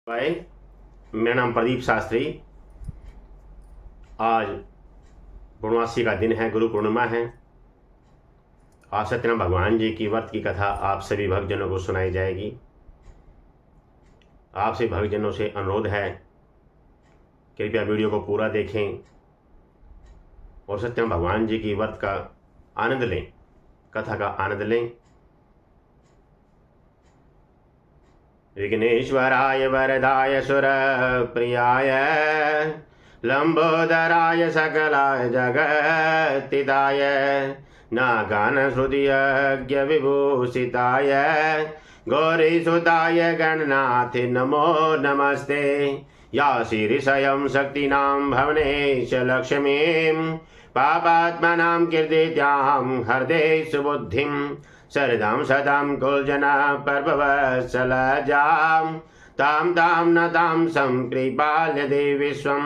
भाई, मेरा नाम प्रदीप शास्त्री। आज पूर्णमासी का दिन है, गुरु पूर्णिमा है। आज सत्यनारायण भगवान जी की व्रत की कथा आप सभी भक्तजनों को सुनाई जाएगी। आप सभी भक्तजनों से अनुरोध है, कृपया वीडियो को पूरा देखें और सत्यनारायण भगवान जी की व्रत का आनंद लें, कथा का आनंद लें। विघ्नेश्वराय वरदाय सुर प्रियाय लंबोदराय सकलाय जगत्तिदाय नागान हृदय विभूषिताय गौरीसुताय गणनाथ नमो नमस्ते। या ऋषयं शक्तीनां भवनेश लक्ष्मीं पापात्मनां कीर्तित्यां हृदय सुबुद्धिं शरदां सदां कुलजना पर्ववत्सलजां तां तां न तां संकृपाल्य देवी विश्वं।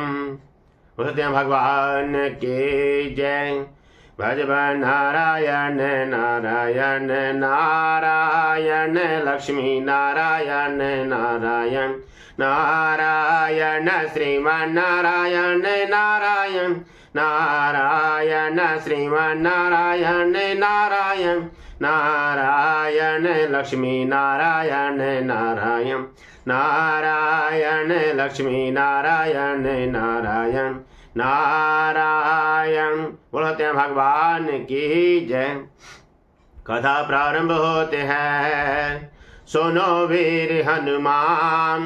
भगवान के जय। भज नारायण नारायण नारायण लक्ष्मी नारायण नारायण नारायण श्रीमान नारायण नारायण नारायण श्रीमान नारायण नारायण नारायण लक्ष्मी नारायण नारायण नारायण लक्ष्मी नारायण नारायण नारायण। बोलते हैं भगवान की जय। कथा प्रारंभ होते हैं। सुनो वीर हनुमान,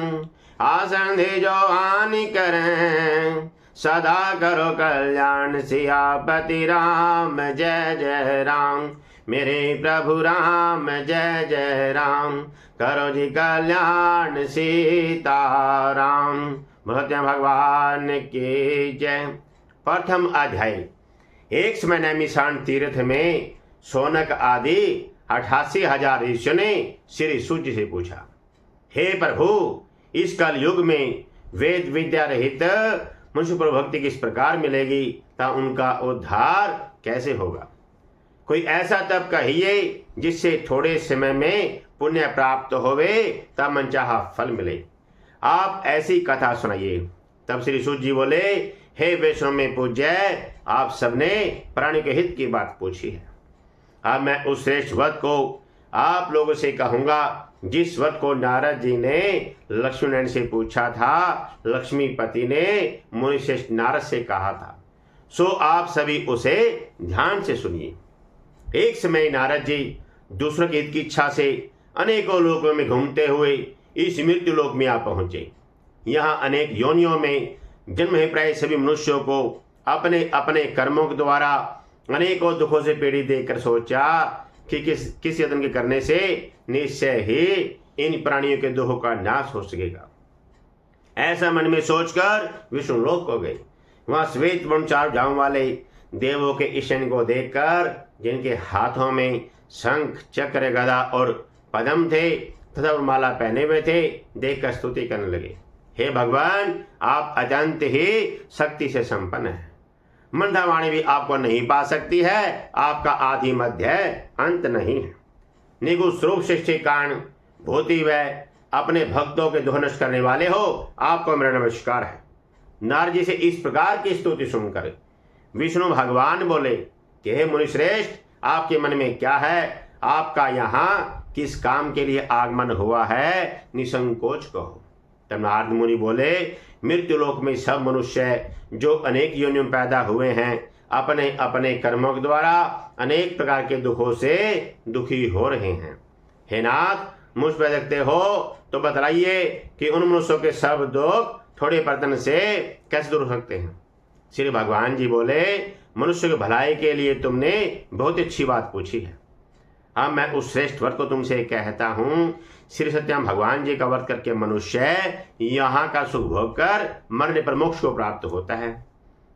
आसन दे जो हानि करें, सदा करो कल्याण सियापति राम जय जय राम। मेरे प्रभु राम जय जय राम, करो जी कल्याण सीताराम। भगवान भगवान की जय। प्रथम अध्याय। एक समय नैमिषारण्य तीर्थ में शौनक आदि 88,000 ऋषियों ने श्री सूर्य से पूछा, हे प्रभु, इस कल युग में वेद विद्या रहित मनुष्य पर भक्ति किस प्रकार मिलेगी तथा उनका उद्धार कैसे होगा? कोई ऐसा तप कहिए जिससे थोड़े समय में पुण्य प्राप्त होवे तब मनचाहा फल मिले। आप ऐसी कथा सुनाइए। तब श्री सूत जी बोले, हे वैष्णव में पूज्य, आप सबने प्राणी के हित की बात पूछी है। अब मैं उस श्रेष्ठ व्रत को आप लोगों से कहूंगा जिस व्रत को नारद जी ने लक्ष्मी नारायण से पूछा था। लक्ष्मीपति ने मुनि श्रेष्ठ नारद से कहा था, सो आप सभी उसे ध्यान से सुनिए। एक समय नारद जी दूसरों के हित की इच्छा से अनेकों लोकों में घूमते हुए इस मृत्यु लोक में आ पहुंचे। यहाँ अनेक योनियों में जन्म है प्राय सभी मनुष्यों को अपने अपने कर्मों के द्वारा अनेकों दुखों से पीड़ित देखकर सोचा कि किस यत्न के करने से निश्चय ही इन प्राणियों के दुखों का नाश हो सकेगा। ऐसा मन में सोचकर विष्णु लोक को गए। वहां श्वेत वर्ण 4 भुजाओं वाले देवों के ईशन को देखकर, जिनके हाथों में शंख चक्र गदा और पद्म थे तथा माला पहने हुए थे, देखकर स्तुति करने लगे, हे भगवान, आप अत्यंत ही शक्ति से संपन्न हैं। मंदावाणी भी आपको नहीं पा सकती है। आपका आदि मध्य अंत नहीं है। निगुण स्वरूप सृष्टि कारण भूति व अपने भक्तों के दुख नष्ट करने वाले हो, आपको मेरा नमस्कार है। नारद जी से इस प्रकार की स्तुति सुनकर विष्णु भगवान बोले कि हे मुनिश्रेष्ठ, आपके मन में क्या है? आपका यहाँ किस काम के लिए आगमन हुआ है? निसंकोच कहो। तब नारद मुनि बोले, मृत्यु लोक में सब मनुष्य जो अनेक योनियों में पैदा हुए हैं, अपने अपने कर्मों के द्वारा अनेक प्रकार के दुखों से दुखी हो रहे हैं। हे नाथ, मुझ पर देखते हो तो बतलाइए कि उन मनुष्यों के सब दुख थोड़े बर्तन से कैसे दूर हो सकते हैं? श्री भगवान जी बोले, मनुष्य की भलाई के लिए तुमने बहुत अच्छी बात पूछी है। अब मैं उस श्रेष्ठ व्रत को तुमसे कहता हूँ। श्री सत्यनारायण भगवान जी का व्रत करके मनुष्य यहाँ का सुख भोग कर मरने पर मोक्ष को प्राप्त होता है।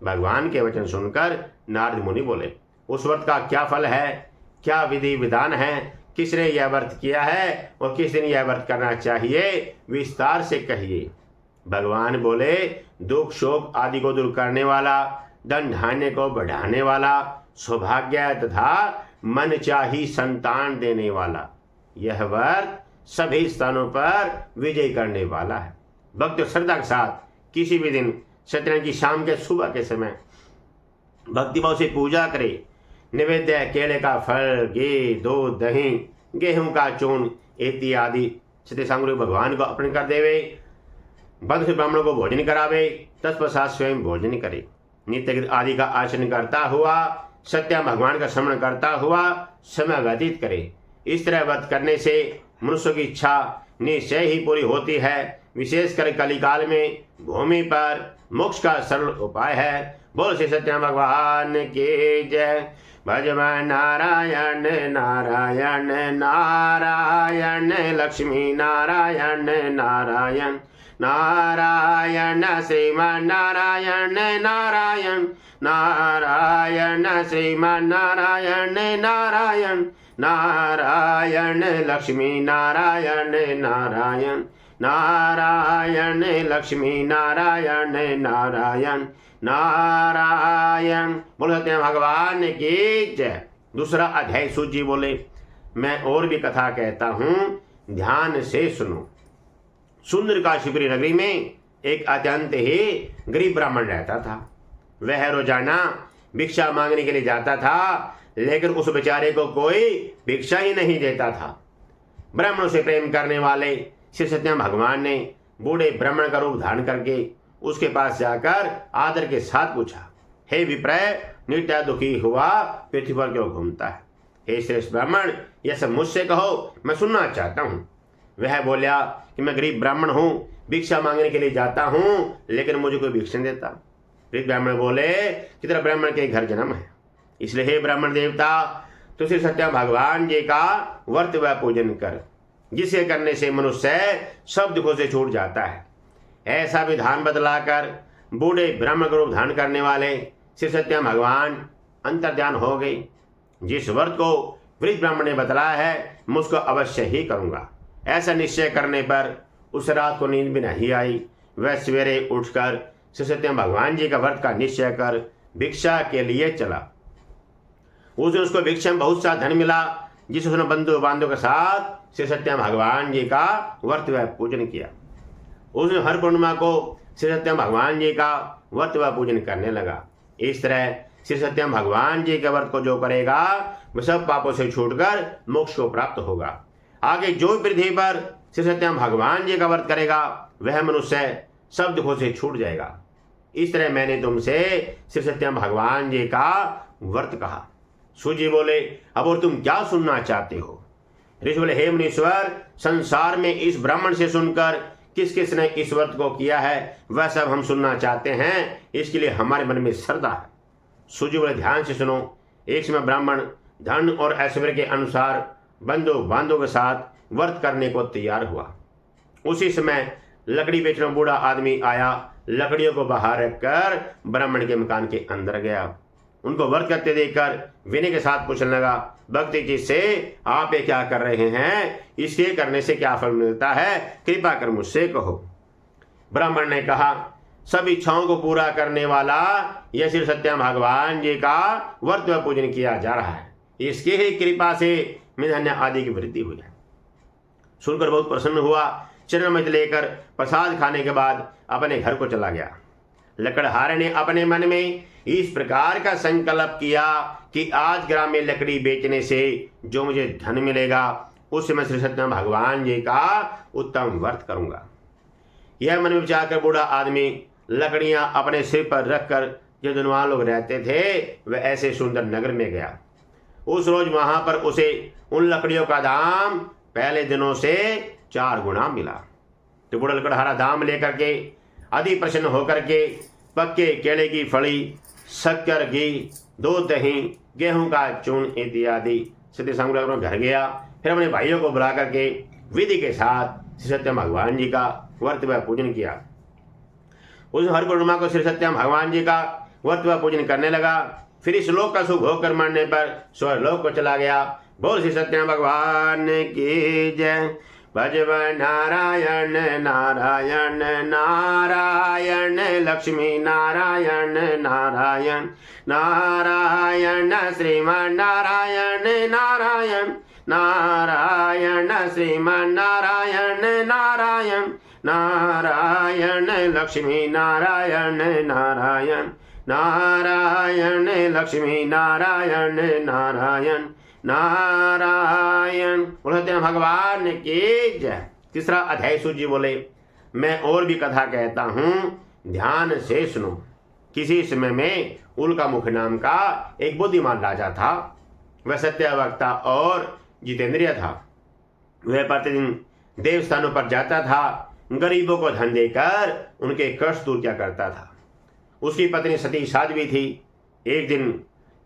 भगवान के वचन सुनकर नारद मुनि बोले, उस व्रत का क्या फल है? क्या विधि विधान है? किसने यह व्रत किया है और किस दिन यह व्रत करना चाहिए? विस्तार से कहिए। भगवान बोले, दुख शोक आदि को दूर करने वाला, धन धान्य को बढ़ाने वाला, सौभाग्य तथा मन चाही संतान देने वाला, यह व्रत सभी स्थानों पर विजय करने वाला है। भक्ति और श्रद्धा के साथ किसी भी दिन सत्यनारायण की शाम के सुबह के समय भक्तिभाव से पूजा करे। निवेद्य केले का फल, घी, दूध, दही, गेहूं का चूर्ण इत्यादि सत्य सामग्री भगवान को अर्पण कर देवे। बंध से ब्राह्मणों को भोजन करावे, तत्पश्चात स्वयं भोजन करे। नित्य आदि का आचरण करता हुआ सत्य भगवान का स्मरण करता हुआ समय व्यतीत करे। इस तरह व्रत करने से मनुष्य की इच्छा निश्चय ही पूरी होती है। विशेषकर कलिकाल में भूमि पर मोक्ष का सरल उपाय है। बोल श्री सत्य भगवान की जय। भजमान नारायण नारायण नारायण, लक्ष्मी नारायण नारायण नारायण, श्रीमान नारायण नारायण नारायण, श्रीमान नारायण नारायण नारायण, लक्ष्मी नारायण नारायण नारायण, लक्ष्मी नारायण नारायण नारायण। बोलते हैं भगवान की जय। दूसरा अध्याय सूत जी बोले, मैं और भी कथा कहता हूं, ध्यान से सुनो। सुंदर काशीपुरी नगरी में एक अत्यंत ही गरीब ब्राह्मण रहता था। वह रोजाना भिक्षा मांगने के लिए जाता था, लेकिन उस बेचारे को कोई भिक्षा ही नहीं देता था। ब्राह्मणों से प्रेम करने वाले श्री सत्यनारायण भगवान ने बूढ़े ब्राह्मण का रूप धारण करके उसके पास जाकर आदर के साथ पूछा, हे विप्रय, नित्य दुखी हुआ पृथ्वी पर क्यों घूमता है? हे श्रेष्ठ ब्राह्मण, यह सब मुझसे कहो, मैं सुनना चाहता हूँ। वह बोला कि मैं गरीब ब्राह्मण हूँ, भिक्षा मांगने के लिए जाता हूँ, लेकिन मुझे कोई भिक्षा नहीं देता। गरीब ब्राह्मण बोले कि तेरा ब्राह्मण के घर जन्म है, इसलिए हे ब्राह्मण देवता, तो श्री सत्यनारायण भगवान जी का व्रत व पूजन कर, जिसे करने से मनुष्य सब दुखों से छूट जाता है। ऐसा विधान बदलाकर बूढ़े ब्राह्मण का रूप धारण करने वाले श्री सत्यनारायण भगवान अंतर्ध्यान हो गए। जिस व्रत को वृद्ध ब्राह्मण ने बतलाया है, मैं उसको अवश्य ही करूंगा। ऐसा निश्चय करने पर उस रात को नींद भी नहीं आई। वह सवेरे उठकर श्री सत्यनारायण भगवान जी का व्रत का निश्चय कर भिक्षा के लिए चला। उस दिन उसको भिक्षा में बहुत सा धन मिला, जिसे उसने बंधु बांधव के साथ श्री सत्यनारायण भगवान जी का व्रत व पूजन किया। उसने हर पूर्णिमा को श्री सत्यनारायण भगवान जी का व्रत व पूजन करने लगा। इस तरह श्री सत्यनारायण भगवान जी के व्रत को जो करेगा, वह सब पापों से छूटकर मोक्ष को प्राप्त होगा। आगे जो पृथ्वी पर श्री सत्यनारायण भगवान जी का व्रत करेगा, वह मनुष्य सब दुखों से छूट जाएगा। इस तरह मैंने तुमसे श्री सत्यनारायण भगवान जी का व्रत कहा। सूत जी बोले, अब और तुम क्या सुनना चाहते हो? ऋषि बोले, हे मुनीश्वर, संसार में इस ब्राह्मण से सुनकर किस किस ने इस व्रत को किया है, वह सब हम सुनना चाहते हैं। इसके लिए हमारे मन में श्रद्धा है। सूत जी बोले, ध्यान से सुनो। एक समय ब्राह्मण धन और ऐश्वर्य के अनुसार बंधु बांधव के साथ व्रत करने को तैयार हुआ। उसी समय लकड़ी बेचने बूढ़ा आदमी आया, लकड़ियों को बाहर रखकर ब्राह्मण के मकान के अंदर गया। उनको व्रत करते देखकर विनय के साथ पूछने लगा, भक्ति जी से आप ये क्या कर रहे हैं? इसके करने से क्या फल मिलता है? कृपा कर मुझसे कहो। ब्राह्मण ने कहा, सब इच्छाओं को पूरा करने वाला यह श्री सत्यनारायण भगवान जी का व्रत व पूजन किया जा रहा है। इसकी ही कृपा से धन्य आदि की वृद्धि हुई है। सुनकर बहुत प्रसन्न हुआ। चरणमत लेकर प्रसाद खाने के बाद अपने घर को चला गया। लकड़हारे ने अपने मन में इस प्रकार का संकल्प किया कि आज ग्राम में लकड़ी बेचने से जो मुझे धन मिलेगा, उससे मैं श्री सत्यनारायण भगवान जी का उत्तम व्रत करूंगा। यह मन में विचार कर बूढ़ा आदमी लकड़ियां अपने सिर पर रखकर जो धनवान लोग रहते थे, वह ऐसे सुंदर नगर में गया। उस रोज वहां पर उसे उन लकड़ियों का दाम पहले दिनों से 4 गुना मिला। तो बूढ़ा लकड़हारा दाम लेकर के अति प्रसन्न होकर के पक्के केले की फली, शक्कर, घी, दूध, दही, गेहूं का चूर्ण इत्यादि सत्य सामग्री घर गया। फिर अपने भाइयों को बुला करके विधि के साथ श्री सत्यनारायण भगवान जी का व्रत व पूजन किया। उस हर पूर्णिमा को श्री सत्यनारायण भगवान जी का व्रत व पूजन करने लगा। फिर इस लोक का सुख भोग कर मरने पर स्वर्लोक को चला गया। बोल श्री सत्यनारायण भगवान की जय। भजव नारायण नारायण नारायण, लक्ष्मी नारायण नारायण नारायण, श्रीमान नारायण नारायण नारायण, श्रीमान नारायण नारायण नारायण लक्ष्मी नारायण नारायण नारायण लक्ष्मी नारायण नारायण नारायण। बोलते हैं भगवान की जय। तीसरा अध्याय सूत जी बोले, मैं और भी कथा कहता हूं, ध्यान से सुनो। किसी समय में उल्का मुख नाम का एक बुद्धिमान राजा था। वह सत्यवक्ता और जितेंद्रिय था। वह प्रतिदिन देवस्थानों पर जाता था, गरीबों को धन देकर उनके कष्ट दूर किया करता था। उसकी पत्नी सती साध्वी थी। एक दिन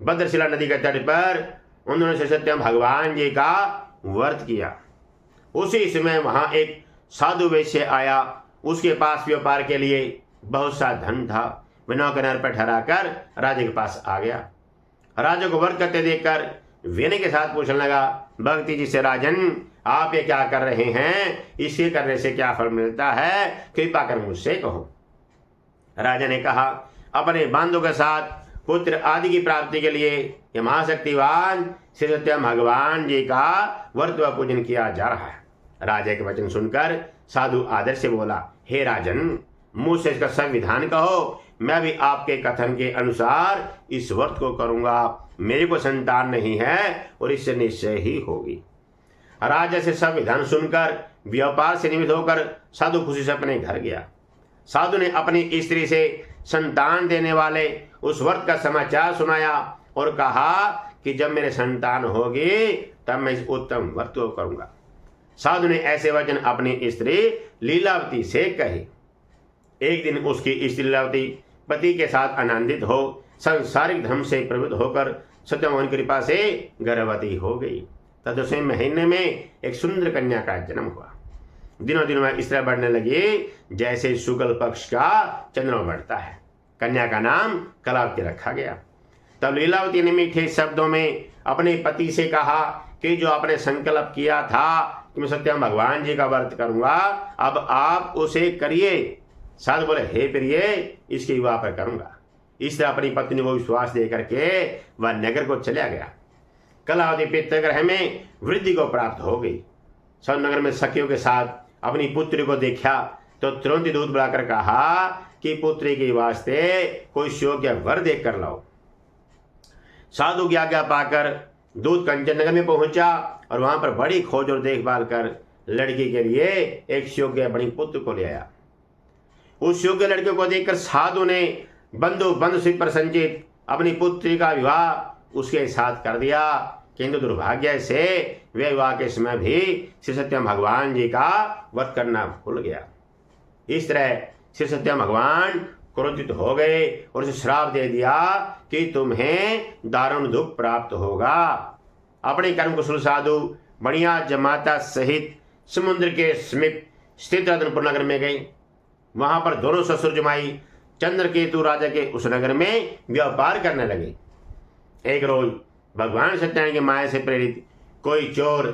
भद्रशिला नदी के तट पर उन्होंने सत्यम भगवान जी का व्रत किया। उसी समय वहां एक साधु वैश्य आया। उसके पास व्यापार के लिए बहुत सा धन था। वह नाव किनारे पर ठहरा कर राजा के पास आ गया। राजा को व्रत करते देखकर विनय के साथ पूछने लगा, भक्ति जी से, राजन आप ये क्या कर रहे हैं? इसके करने से क्या फल मिलता है? कृपा कर मुझसे कहो। राजा ने कहा, अपने बांधों के साथ पुत्र आदि की प्राप्ति के लिए ये महाशक्तिवान श्री सत्यम भगवान जी का व्रत व पूजन किया जा रहा है। राजा के वचन सुनकर साधु आदर से बोला, हे राजन, मुझसे इसका संविधान कहो, मैं भी आपके कथन के अनुसार इस व्रत को करूंगा। मेरे को संतान नहीं है और इससे निश्चय ही होगी। राजा से सब विधान सुनकर व्यापार से निमित्त होकर साधु खुशी से अपने घर गया। साधु ने अपनी स्त्री से संतान देने वाले उस व्रत का समाचार सुनाया और कहा कि जब मेरे संतान होगी तब मैं इस उत्तम व्रत को करूंगा। साधु ने ऐसे वचन अपनी स्त्री लीलावती से कहे। एक दिन उसकी स्त्री लीलावती पति के साथ आनंदित हो सांसारिक धर्म से प्रवृत्त होकर सत्यमोहन की कृपा से गर्भवती हो गई। तदुसे महीने में एक सुंदर कन्या का जन्म हुआ। दिनों दिन में इस तरह बढ़ने लगी जैसे शुक्ल पक्ष का चंद्रमा बढ़ता है। कन्या का नाम कलावती रखा गया। तब लीलावती ने मीठे शब्दों में अपने पति से कहा कि जो आपने संकल्प किया था कि मैं सत्यम भगवान जी का व्रत करूंगा, अब आप उसे करिए। साधु बोले, हे प्रिय, इसके विवाह पर करूंगा। इस तरह अपनी पत्नी को विश्वास दे करके वह नगर को चला गया। कलावती पितृग्रह में वृद्धि को प्राप्त हो गई। सब नगर में सखियों के साथ अपनी पुत्री को देखा तो तुरंत दूध बुलाकर कहा कि पुत्री के वास्ते कोई योग्य वर देख कर लाओ। साधु की आज्ञा पाकर दूध कंचन नगर में पहुंचा और वहां पर बड़ी खोज और देखभाल कर लड़की के लिए एक योग्य बड़ी पुत्र को ले आया। उस योग्य लड़के को देखकर साधु ने बंधु सिर पर संचित अपनी पुत्री का विवाह उसके साथ कर दिया। किंतु दुर्भाग्य से वे विवाह के समय भी श्री सत्यम भगवान जी का व्रत करना भूल गया। इस तरह श्री सत्यम भगवान क्रोधित हो गए और उसे श्राप दे दिया कि तुम्हें दारुण दुख प्राप्त होगा। अपने कर्म कुशल साधु बढ़िया जमाता सहित समुद्र के समीप स्थित रत्नपुर नगर में गई। वहां पर दोनों ससुर जमाई चंद्रकेतु राजा के उस नगर में व्यापार करने लगे। एक रोज भगवान सत्यनारायण की माया से प्रेरित कोई चोर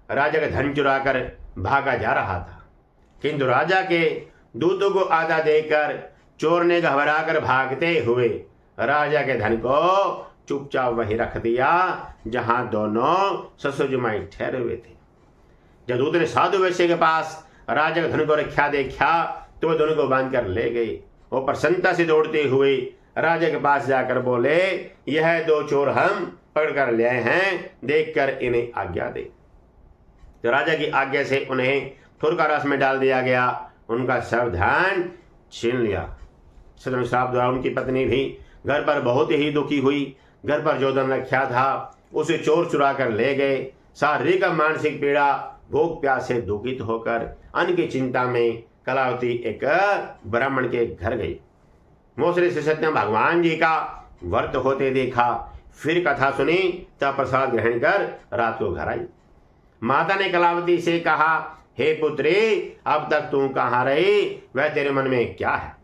राजा का धन चुरा कर भागा जा रहा था। किंतु राजा के दूतों को आधा देकर चोर ने घबरा कर भागते हुए राजा के धन को चुपचाप वहीं रख दिया जहां दोनों ससुर जमाई ठहरे हुए थे। जब दूत ने साधु वैश्य के पास राजा के धन को रखा देखा तो वह दोनों को बांध कर ले गए। वो प्रसन्नता से दौड़ते हुए राजा के पास जाकर बोले, यह दो चोर हम पकड़ कर ले आए हैं, देखकर इन्हें आज्ञा दे। तो राजा की आज्ञा से उन्हें ठोरका रस में डाल दिया गया। उनका सावधान छीन लिया। सदन श्राप द्वारा उनकी पत्नी भी घर पर बहुत ही दुखी हुई। घर पर जो धन रखा था उसे चोर चुरा कर ले गए। शारीरिक मानसिक पीड़ा भूख प्यास से दुखित होकर अन्न की चिंता में कलावती एक ब्राह्मण के घर गई। मोसरे से सत्यम भगवान जी का व्रत होते देखा। फिर कथा सुनी तब प्रसाद ग्रहण कर रात को घर आई। माता ने कलावती से कहा, हे पुत्री, अब तक तू कहाँ रही? वह तेरे मन में क्या है?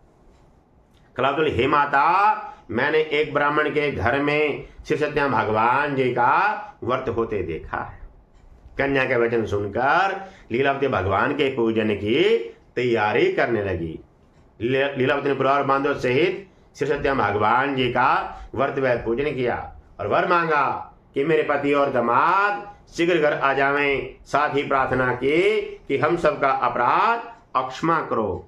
कलावती बोली, हे माता, मैंने एक ब्राह्मण के घर में श्री सत्यम भगवान जी का व्रत होते देखा है। कन्या के वचन सुनकर लीलावती भगवान के पूजन की तैयारी करने लगी। लीलावती ने परिवार बांधव सहित श्री सत्यम भगवान जी का व्रत व पूजन किया और वर मांगा कि मेरे पति और दामाद शीघ्र घर आ जावें। साथ ही प्रार्थना की कि हम सबका अपराध अक्षमा करो।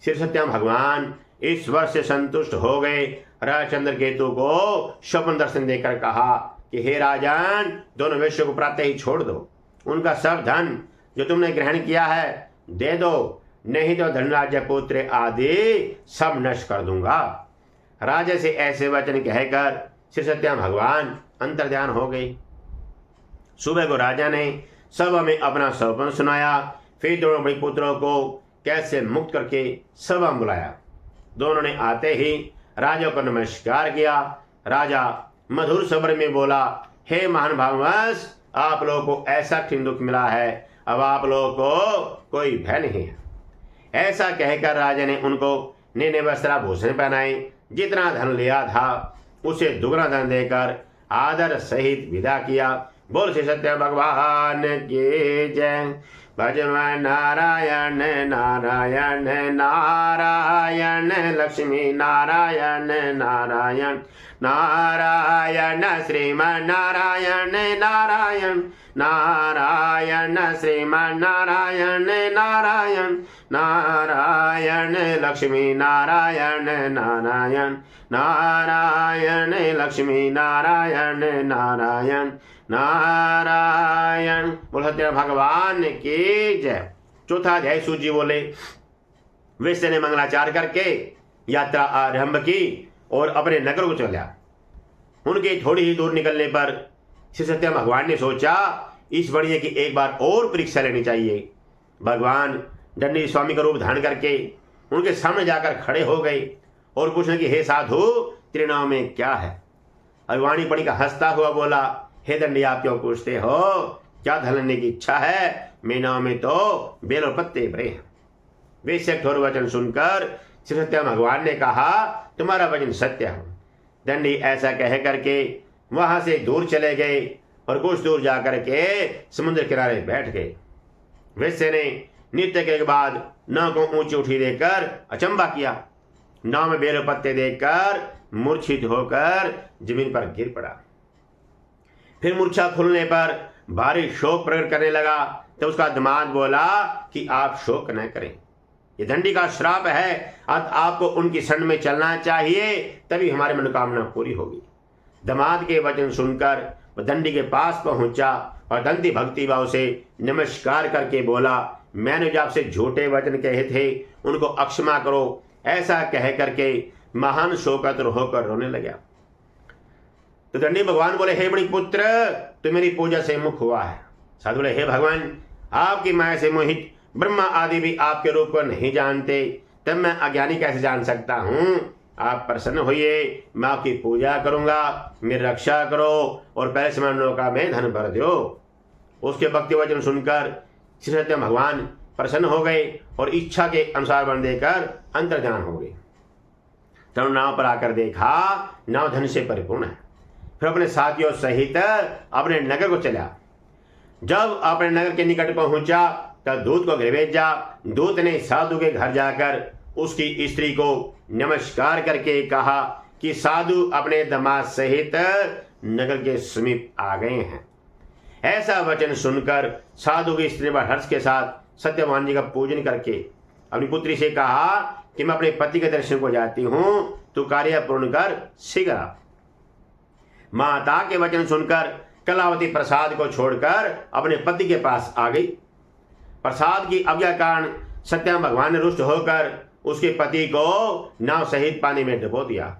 श्री सत्यम भगवान इस वर्ष से संतुष्ट हो गए। राजा चंद्रकेतु को स्वप्न दर्शन देकर कहा कि हे राजन, दोनों वेश्यों को प्रातः ही छोड़ दो। उनका सब धन जो तुमने ग्रहण किया है दे दो, नहीं तो धनराज्य पुत्र आदि सब नष्ट कर दूंगा। राजा से ऐसे वचन कहकर श्री सत्यम भगवान अंतर्ध्यान हो गई। सुबह को राजा ने सभा में अपना स्वप्न सुनाया। फिर दोनों बड़े पुत्रों को कैसे मुक्त करके सभा में बुलाया। दोनों ने आते ही राजा को नमस्कार किया। राजा मधुर स्वर में बोला, हे महान भाववश, आप लोगों को ऐसा कठिन दुख मिला है, अब आप लोगों को कोई भय नहीं है। ऐसा कहकर राजा ने उनको नए वस्त्राभूषण पहनाए। जितना धन लिया था उसे दुगना धन देकर आदर सहित विदा किया। बोल श्री सत्य भगवान की जय। भजन नारायण नारायण नारायण, लक्ष्मी नारायण नारायण नारायण, श्रीमन नारायण नारायण नारायण, श्रीमन नारायण नारायण नारायण, लक्ष्मी नारायण नारायण नारायण, लक्ष्मी नारायण नारायण नारायण। बोल सत्य भगवान की जय। चौथा अध्याय सूत जी बोले, वैश्य ने मंगलाचार करके यात्रा आरंभ की और अपने नगर को चला। उनके थोड़ी ही दूर निकलने पर श्री सत्य भगवान ने सोचा, इस बढ़िया की एक बार और परीक्षा लेनी चाहिए। भगवान दंडी स्वामी का रूप धारण करके उनके सामने जाकर खड़े हो गए और पूछने कि हे साधु, तेरे नाम में क्या है? अभिवाणी पड़ी का हंसता हुआ बोला, हे दंडी, आप क्यों पूछते हो? क्या धन लेने की इच्छा है? मेरे नाम में तो बेल और पत्ते भरे हैं। वैश्य कठोर वचन सुनकर श्री सत्य भगवान ने कहा, तुम्हारा वचन सत्य है। दंडी ऐसा कह करके वहां से दूर चले गए और कुछ दूर जाकर के समुद्र किनारे बैठ गए। वैश्य ने नृत्य के बाद नाव को ऊंची उठी देकर अचंबा किया। नाव में बेल पत्ते देखकर मूर्छित होकर जमीन पर गिर पड़ा। फिर मूर्छा खुलने पर भारी शोक प्रकट करने लगा। तो उसका दामाद बोला कि आप शोक न करें, ये दंडी का श्राप है, अतः आपको उनकी शरण में चलना चाहिए, तभी हमारी मनोकामना पूरी होगी। दामाद के वचन सुनकर वह दंडी के पास पहुंचा और दंडी भक्ति भाव से नमस्कार करके बोला, मैंने जो आपसे झूठे वचन कहे थे उनको अक्षमा करो। ऐसा कह करके महान शोकातुर होकर रोने लगा। तो दंडी भगवान बोले, हे बड़ी पुत्र, तू मेरी पूजा से मुख हुआ है। साधु बोले, हे भगवान, आपकी माया से मोहित ब्रह्मा आदि भी आपके रूप को नहीं जानते, तब मैं अज्ञानी कैसे जान सकता हूँ? आप प्रसन्न होइए, मैं आपकी पूजा करूंगा, मेरी रक्षा करो और पहले समय नौका में धन भर दो। उसके भक्ति वचन सुनकर श्री सत्य भगवान प्रसन्न हो गए और इच्छा के अनुसार वन देकर अंतर्ध्यान हो गए। तब नाव पर आकर देखा नाव धन से परिपूर्ण है। फिर अपने साथियों सहित अपने नगर को चला। जब अपने नगर के निकट पहुंचा तब दूत को घर भेजा। दूत ने साधु के घर जाकर उसकी स्त्री को नमस्कार करके कहा कि साधु अपने दामाद सहित नगर के समीप आ गए हैं। ऐसा वचन सुनकर साधु की स्त्री ने हर्ष के साथ सत्यवान जी का पूजन करके अपनी पुत्री से कहा कि मैं अपने पति के दर्शन को जाती हूँ, तू कार्य पूर्ण कर शीघ्र आ। माता के वचन सुनकर कलावती प्रसाद को छोड़कर अपने पति के पास आ गई। प्रसाद की आज्ञा कारण सत्यम भगवान ने रुष्ट होकर उसके पति को नाव सहित पानी में डुबो दिया।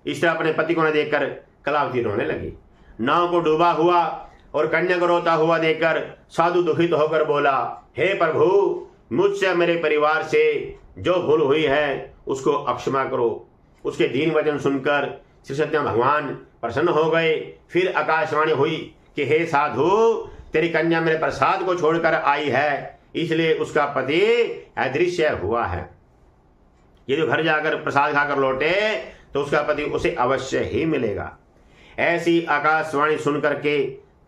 इस तरह अपने पति को न देखकर कलावती रोने लगी। नाव को डूबा हुआ और कन्या को रोता हुआ देखकर साधु दुखित होकर बोला, हे प्रभु, मुझसे मेरे परिवार से जो भूल हुई है उसको अक्षमा करो। उसके दीन वचन सुनकर श्री सत्यम भगवान प्रसन्न हो गए। फिर आकाशवाणी हुई कि हे साधु, तेरी कन्या मेरे प्रसाद को छोड़कर आई है, इसलिए उसका पति अदृश्य हुआ है। यदि घर जाकर प्रसाद खाकर लौटे तो उसका पति उसे अवश्य ही मिलेगा। ऐसी आकाशवाणी सुनकर के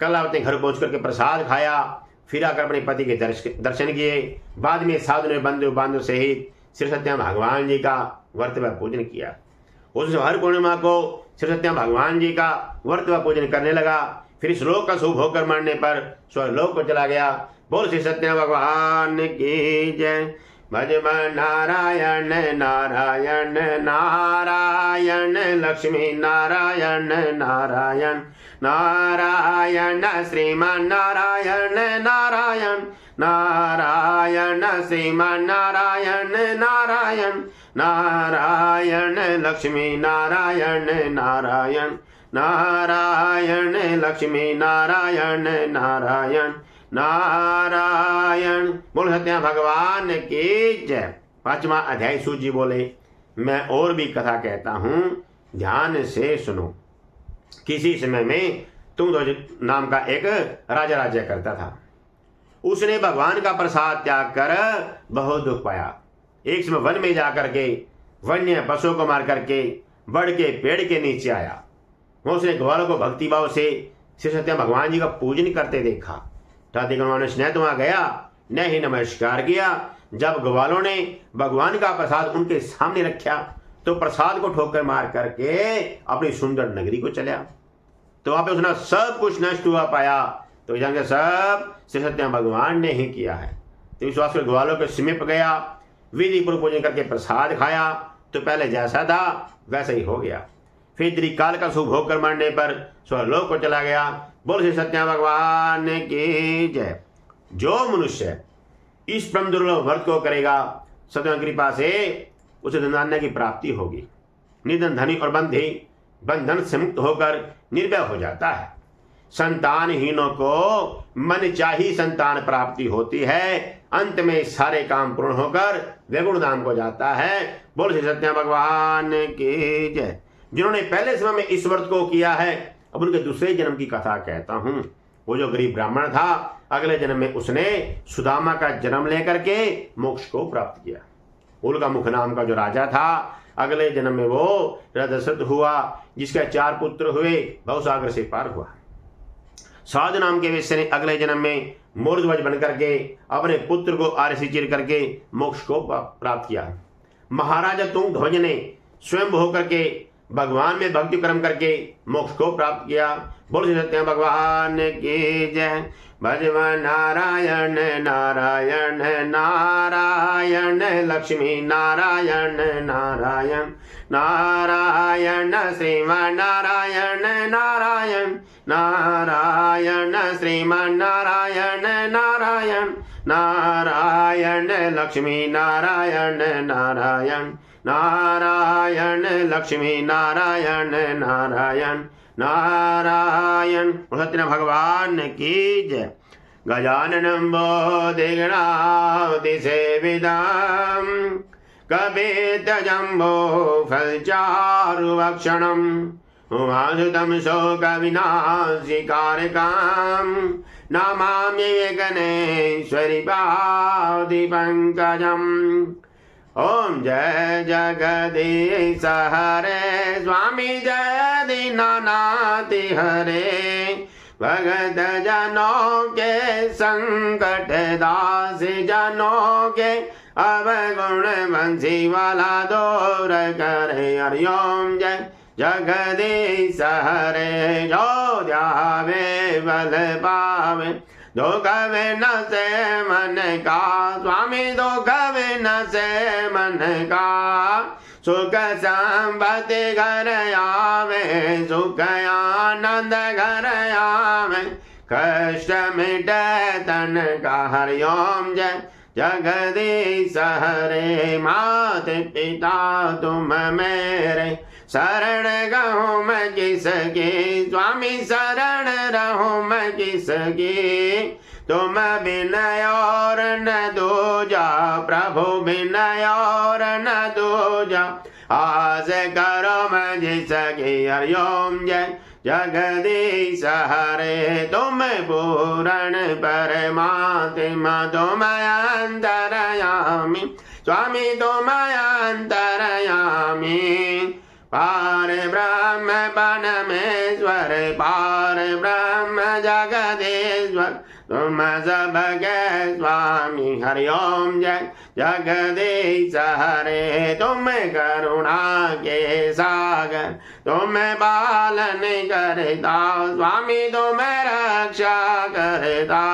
कलावती घर पहुंच करके प्रसाद खाया। फिर आकर अपने पति के दर्शन किए। बाद में साधु ने बंधु बांधव सहित श्री सत्यम भगवान जी का व्रत व पूजन किया। उस हर पूर्णिमा को श्री सत्यम भगवान जी का व्रत व पूजन करने लगा। फिर इस लोक का शुभ होकर मरने पर स्वर्लोक को चला गया। बोल श्री सत्यम भगवान की जय। भजमन नारायण नारायण नारायण लक्ष्मी नारायण नारायण नारायण श्रीमान नारायण नारायण नारायण श्रीमान नारायण नारायण नारायण लक्ष्मी नारायण नारायण नारायण लक्ष्मी नारायण नारायण नारायण। बोल सत्या भगवान की जय। 5वां अध्याय सूत जी बोले, मैं और भी कथा कहता हूं, ध्यान से सुनो। किसी समय में तुंगध्वज नाम का एक राजा राज्य करता था। उसने भगवान का प्रसाद त्याग कर बहुत दुख पाया। एक समय वन में जाकर के वन्य पशुओं को मार करके बड़ के पेड़ के नीचे आया। वह उसने ग्वालों को भक्ति भाव से श्री सत्य भगवान जी का पूजन करते देखा। तब उन्होंने स्नेह तो वहां गया, न ही नमस्कार किया। जब ग्वालों ने भगवान का प्रसाद उनके सामने रखा तो प्रसाद को ठोकर मार करके अपनी सुंदर नगरी को चला। तो वहां पे उसने सब कुछ नष्ट हुआ पाया। तो जान के सब श्री सत्य भगवान ने ही किया है। तो विश्वास कर ग्वालों के समीप गया, विधि पूर्वक पूजन करके प्रसाद खाया। तो पहले जैसा था वैसा ही हो गया। फिर त्रिकाल का सुख भोग कर मरने पर स्वर्लोक को चला गया। बोल श्री सत्य भगवान की जय। जो मनुष्य इस परम दुर्लभ व्रत को करेगा, सत्य कृपा से उसे धनान्य की प्राप्ति होगी। निधन धनी और बंधन से मुक्त होकर निर्भय हो जाता है। संतानहीनों को मन चाही संतान प्राप्ति होती है। अंत में सारे काम पूर्ण होकर वैकुंठ धाम को जाता है। बोल श्री सत्य भगवान की जय। जिन्होंने पहले समय में इस व्रत को किया है, अब उनके दूसरे जन्म की कथा कहता हूं। वो जो गरीब ब्राह्मण था, अगले जन्म में उसने सुदामा का जन्म लेकर के मोक्ष को प्राप्त किया। उल्का मुख नाम का जो राजा था, अगले जन्म में वो दशरथ हुआ, जिसके 4 पुत्र हुए, भवसागर से पार हुआ। साधु नाम के वैश्य ने अगले जन्म में मोरध्वज बन करके अपने पुत्र को आरसी चीर करके मोक्ष को प्राप्त किया। महाराजा तुंगध्वज ने स्वयं होकर के भगवान में भक्ति कर्म करके मोक्ष को प्राप्त किया। बोल श्री सत्य भगवान की जय। भजवन नारायण नारायण नारायण लक्ष्मी नारायण नारायण नारायण श्रीमान नारायण नारायण नारायण श्रीमान नारायण नारायण नारायण लक्ष्मी नारायण नारायण नारायण लक्ष्मी नारायण नारायण नारायण। सत्य भगवान की जय। गजाननं बोधिगणातिसेवितं कपित्थजम्बो फलचारुभक्षणम् उमासुतं शोकविनाशिकारकं नमामि विघ्नेश्वरि पादिपङ्कजम्। ओम जय जगदीश हरे स्वामी जय दीनानाथ हरे। भगत जनों के संकट दास जनों के अवगुण बंसी वाला दूर करे। हरिओम जय जगदीश हरे। जो ध्यावे बल पावे दुख विन से मन का स्वामी दुख विन से मन का। सुख संपत्ति घर आवे सुख आनंद घर आवे कष्ट मिटे तन का। हरिओम जय जगदीश हरे। मात पिता तुम मेरे शरण गहूँ मैं किसकी स्वामी शरण रहूँ मैं किसकी। तुम बिन और न दूजा प्रभु बिन और न दूजा। आस करो मैं जिसकी। हरिओम जय जगदीश हरे। तुम पूर्ण परमात्मा तुम अंतरयामी स्वामी तुम अंतरयामी। पार ब्रह्म परमेश्वर पार ब्रह्म जगदीश्वर तुम सबके स्वामी। हरिओम जय जगदीश हरे। तुम करुणा के सागर तुम पालन करता स्वामी तुम रक्षा करता।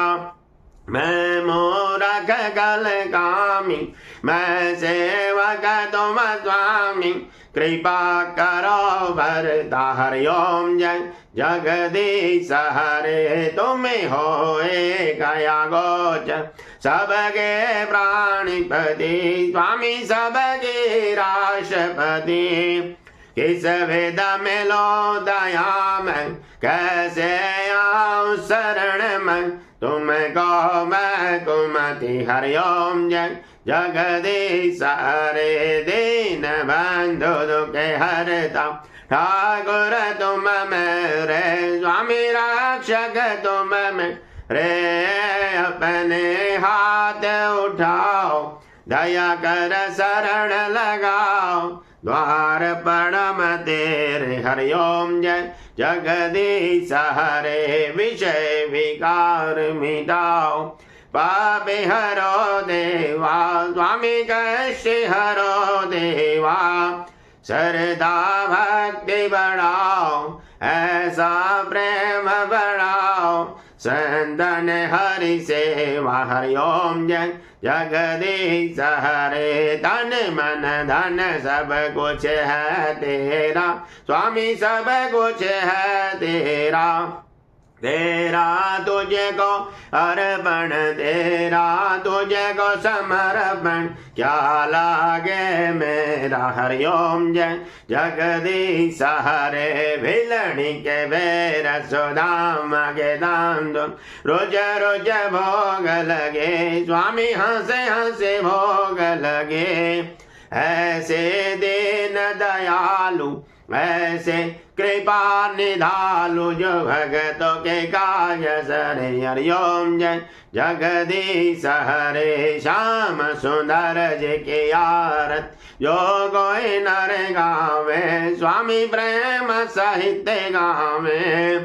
मैं मूरख कल कामी मैं सेवक तुम स्वामी कृपा करो भरता। हरि ओम जय जगदीश हरे तुम्हें होए गया गोचर सबके प्राणिपति स्वामी सबके राष्ट्रपति। किस वेद में लो दया में कैसे आऊं शरण में तुमको मैं कुमति। हरि ओम जय जगदीश हरे दीन बंधु दुखे हरता। ठाकुर तुम मेरे स्वामी रक्षक तुम मेरे अपने हाथ उठाओ दया कर शरण लगाओ द्वार परम तेरे। हरि ओम जय जगदीश हरे विषय विकार मिटाओ पापे हरो देवा स्वामी कष्ट हरो देवा। श्रद्धा भक्ति बढ़ाओ ऐसा प्रेम बढ़ाओ संतन हरि सेवा। हरि ओम जय जगदीश हरे तन मन धन सब कुछ है तेरा स्वामी सब कुछ है तेरा। तेरा तुझको अर्पण तेरा तुझको समर्पण क्या लागे मेरा। हरि ओम जय जगदीश हरे भिलणी के बेर सुदाम के दाम रोज रोज भोग लगे स्वामी हंसे हंसे भोग लगे। ऐसे दीन दयालु ऐसे कृपा निधालु जो भगतों के काज सरे। हरि ओम जय जगदीश हरे श्याम सुंदर जी की आरत जो कोई नर गावे स्वामी प्रेम सहित गावे।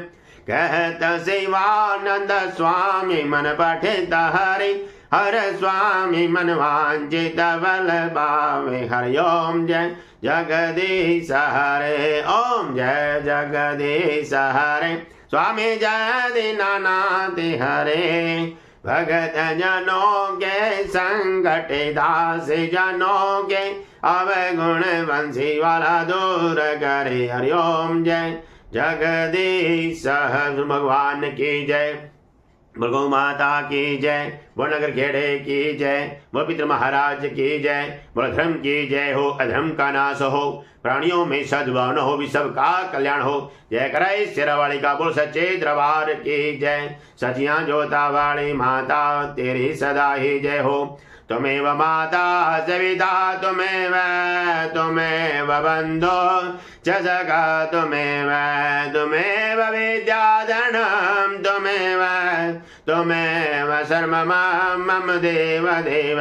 कहत शिवानंद स्वामी मन पठित हरि हर स्वामी मन वांछित बल पावे। हरि ओम जय जगदीश हरे ओम जय जगदीश हरे स्वामी जय दीनानाथ हरे। भगत जनों के संकट दास जनों के अवगुण बंसी वाला दूर करे। हरि ओम जय जगदीश भगवान की जय। गौ माता की जय। वो नगर खेड़े की जय। वो पितृ महाराज की जय। बोल धर्म की जय हो अधर्म का नाश हो प्राणियों में सद्भावना हो भी सबका कल्याण हो। जय करे शेरावाली का बोल सच्चे दरबार की जय। सचिया जोता वाली माता तेरी सदा ही जय हो। त्वमेव माता सविता त्वमेव बंधो च सखा त्वमेव विद्याधनं त्वमेव सर्वं मम देव देव।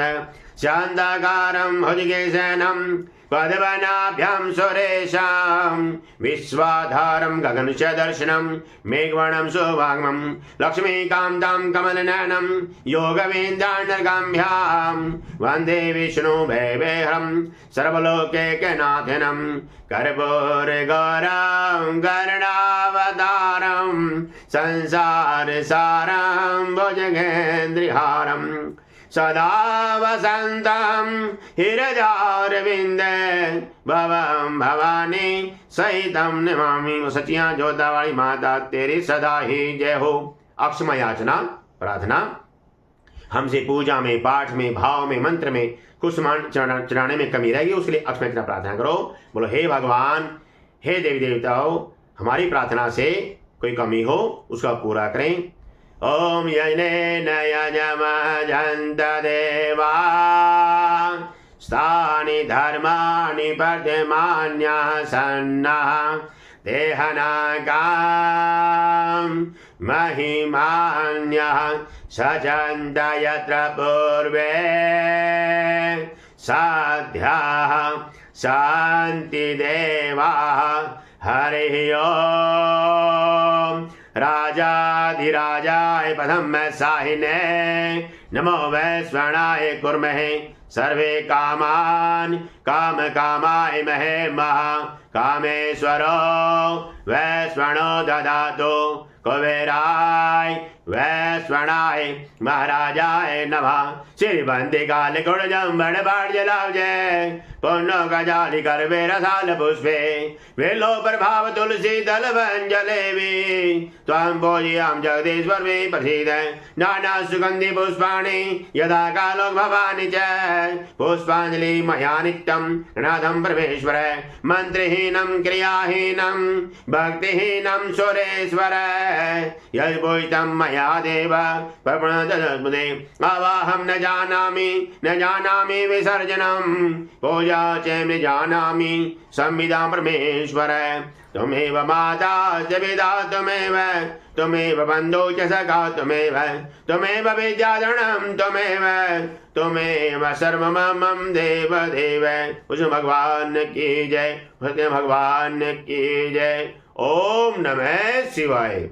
शान्ताकारं भुजगेशनं पद्मनाभ्यां सुरेशां विश्वाधारं गगनचदर्शनं मेघवर्णं शुभांगं लक्ष्मीकान्तं कमलनयनं योगवेन्द्रान्तर्गाम्भ्यां वन्दे विष्णुभैवेहं सर्वलोकैकनाथनं कर्पूरगौरं गरुडावतारं संसारसारं भुजगेन्द्रहारं सदा वसन्तं हृदयारविन्दे भवं भवानी सहितं नमामि। सचिया जोता वाली माता तेरी सदा ही जय हो। अक्षमा याचना प्रार्थना। हमसे पूजा में पाठ में भाव में मंत्र में कुछ चढ़ाने में कमी रहेगी उसके लिए अक्षमा याचना प्रार्थना करो। बोलो हे भगवान हे देवी देवताओं हमारी प्रार्थना से कोई कमी हो उसका पूरा करें। ओम यज्ञेन यजमजन्त देवा स्थानि धर्माणि पद्मान्यः सन्नः देहनागां महिमान्यः सजन्त यत्र पूर्वे साध्याः शान्ति देवाः। हरिः ओम। राजाधिराजाय पद्मसाहिने नमो वैश्वणाय कुर्महे सर्वे कामान काम कामाय महे महा कामेश्वरो वैश्वनो ददातु कुबेराय वैश्वनाय महाराजाय नमः। श्री बंदी काल गुण जम्बड़ बाढ़ जलाव जय पुण्य का जाली कर वे रसाल पुष्पे वेलो प्रभाव तुलसी दल वंजलेवी त्वं पूजयाम जगदीश्वर में प्रसिद्ध नाना सुगंधि पुष्पाणि यदा कालो भवानी च पुष्पांजलि मया नित्यं नाथं परमेश्वर मंत्रहीनं क्रियाहीनं भक्तिहीनं सुरेश्वर यदि पूजितं मया देव प्रप्रणतस्मदे अवाहं न जानामि विसर्जनं पूजा च न जानामि संविदा परमेश्वर त्वमेव माता च पिता त्वमेव बन्धो च सखा त्वमेव विद्याधरणं त्वमेव सर्वमं देव कृष्ण भगवान की जय, भगवान की जय। ओम नमः शिवाय।